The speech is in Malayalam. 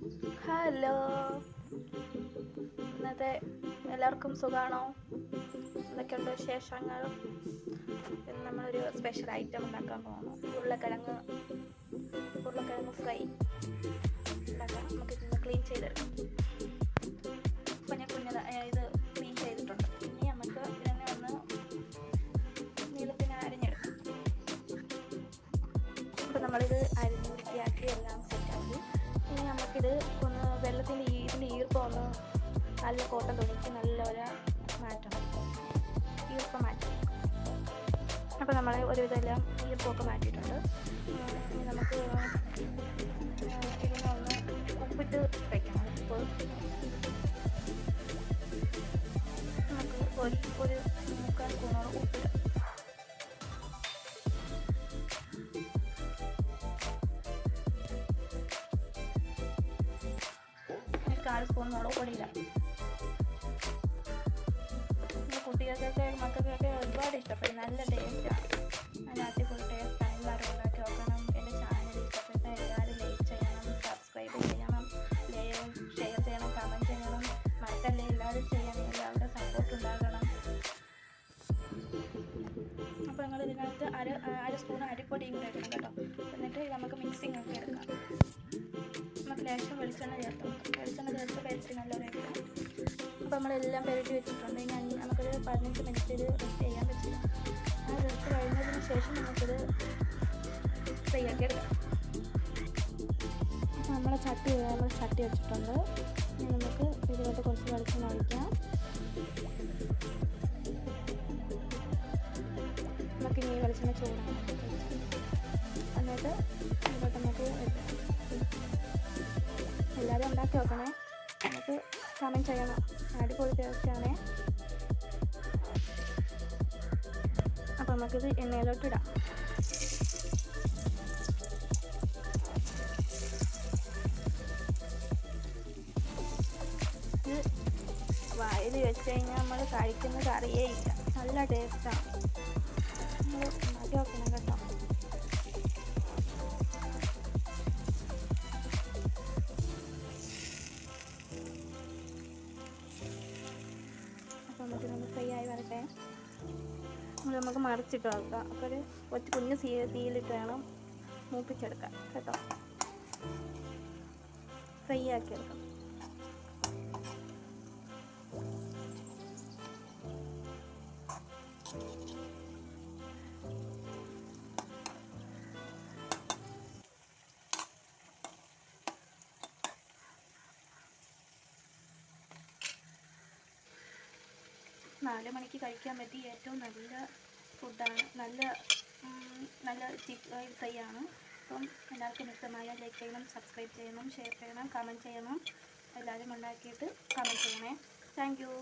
ഹലോ, ഇന്നത്തെ എല്ലാവർക്കും സുഖമാണോ? എന്തൊക്കെയുണ്ട് വിശേഷങ്ങൾ? ഇന്ന് നമ്മളൊരു സ്പെഷ്യൽ ഐറ്റം ഉണ്ടാക്കാൻ പോകുന്നു. ഉരുളക്കിഴങ്ങ് ഫ്രൈ ഉണ്ടാക്കാം. നമുക്കിതൊന്ന് ക്ലീൻ ചെയ്തെടുക്കാം. അപ്പോൾ ഞാൻ ഇത് ക്ലീൻ ചെയ്തിട്ടുണ്ട്. ഇനി നമുക്ക് ഇതിനെ ഒന്ന് നീളത്തിന് അരിഞ്ഞെടുക്കാം. അപ്പോൾ നമ്മളിത് അരിഞ്ഞ് വൃത്തിയാക്കി എല്ലാം സെറ്റാക്കി. ഇനി നമുക്കിത് ഒന്ന് ഇതിൻ്റെ ഈർപ്പം ഒന്ന് നല്ല കോട്ടൺ തുണിക്ക് നല്ലൊരു മാറ്റണം, ഈർപ്പം മാറ്റണം. അപ്പോൾ നമ്മൾ ഒരുവിധമെല്ലാം ഈർപ്പമൊക്കെ മാറ്റിയിട്ടുണ്ട്. ഇനി നമുക്ക് ഇതിനൊന്ന് ഉപ്പിട്ട് വയ്ക്കണം. ഉപ്പ് നമുക്ക് ഒരു 3/4 സ്പൂണോളം ഉപ്പിട്ട്, ഒരു 1/4 സ്പൂൺ മുളക് പൊടിയിടാം. കുട്ടികൾക്കൊക്കെ മക്കൾക്കൊക്കെ ഒരുപാട് ഇഷ്ടപ്പെടും. നല്ല ടേസ്റ്റാണ്, നല്ല അടിപൊളി ടേസ്റ്റാണ്. എല്ലാവരും ഉണ്ടാക്കി നോക്കണം. എൻ്റെ ചാനൽ ഇഷ്ടപ്പെട്ട എല്ലാവരും ലൈക്ക് ചെയ്യണം, സബ്സ്ക്രൈബ് ചെയ്യണം, ഷെയർ ചെയ്യണം, കമൻറ്റ് ചെയ്യണം. മറക്കല്ലേ, എല്ലാവരും ചെയ്യണം. എല്ലാവരുടെ സപ്പോർട്ട് ഉണ്ടാകണം. അപ്പോൾ നിങ്ങൾ ഇതിനകത്ത് അര സ്പൂൺ അരിപ്പൊടിയും കൂടെ ഇടണം കേട്ടോ. എന്നിട്ട് നമുക്ക് മിക്സിങ് ഒക്കെ എടുക്കാം. നമുക്ക് ലേശം വെളിച്ചെണ്ണ ചേർത്ത് പെരട്ടി നല്ലതായിരിക്കും. അപ്പോൾ നമ്മളെല്ലാം പെരട്ടി വെച്ചിട്ടുണ്ട്. ഇനി നമുക്കൊരു 15 മിനിറ്റ് റെസ്റ്റ് ചെയ്യാൻ പറ്റില്ല. ആ റെസ്റ്റ് കഴിഞ്ഞതിന് ശേഷം നമുക്കിത് ഫ്രൈ ആക്കി എടുക്കാം. അപ്പോൾ നമ്മൾ ചട്ടി വെച്ചിട്ടുണ്ട്. ഇനി നമുക്ക് ഇതിലോട്ട് കുറച്ച് വെളിച്ചെണ്ണ ഒഴിക്കാം. നമുക്കിനി ഈ വെളിച്ചെണ്ണ ചൂടാണ്. എന്നിട്ട് ഇതിലോട്ട് നമുക്ക് എല്ലാവരും ഉണ്ടാക്കി നോക്കണേ. നമുക്ക് കമൻറ്റ് ചെയ്യണം. അടിപൊളി ടേസ്റ്റാണേ. അപ്പോൾ നമുക്കിത് എണ്ണയിലോട്ട് ഇടാം. ഇത് വായിൽ വെച്ച് കഴിഞ്ഞാൽ നമ്മൾ കഴിക്കുന്നത് അറിയേയില്ല. നല്ല ടേസ്റ്റാണ്. നമ്മൾ ഉണ്ടാക്കി നോക്കണം കേട്ടോ. നമുക്ക് ഫ്രൈ ആയി വരട്ടെ. നമുക്ക് മറിച്ചിട്ട് വെക്കാം. അപ്പോൾ ഒരു കുഞ്ഞ് തീയിലിട്ട് വേണം മൂപ്പിച്ചെടുക്കാം കേട്ടോ. ഫ്രൈ ആക്കി എടുക്കാം. നാല് മണിക്ക് കഴിക്കാൻ പറ്റിയ ഏറ്റവും നല്ല ഫുഡാണ്. നല്ല ഫ്രൈ ആണ്. അപ്പം എല്ലാവർക്കും ഇഷ്ടമായ ലൈക്ക് ചെയ്യണം, സബ്സ്ക്രൈബ് ചെയ്യണം, ഷെയർ ചെയ്യണം, കമൻറ്റ് ചെയ്യണം. എല്ലാവരും ഉണ്ടാക്കിയിട്ട് കമൻറ്റ് ചെയ്യണേ. Thank you.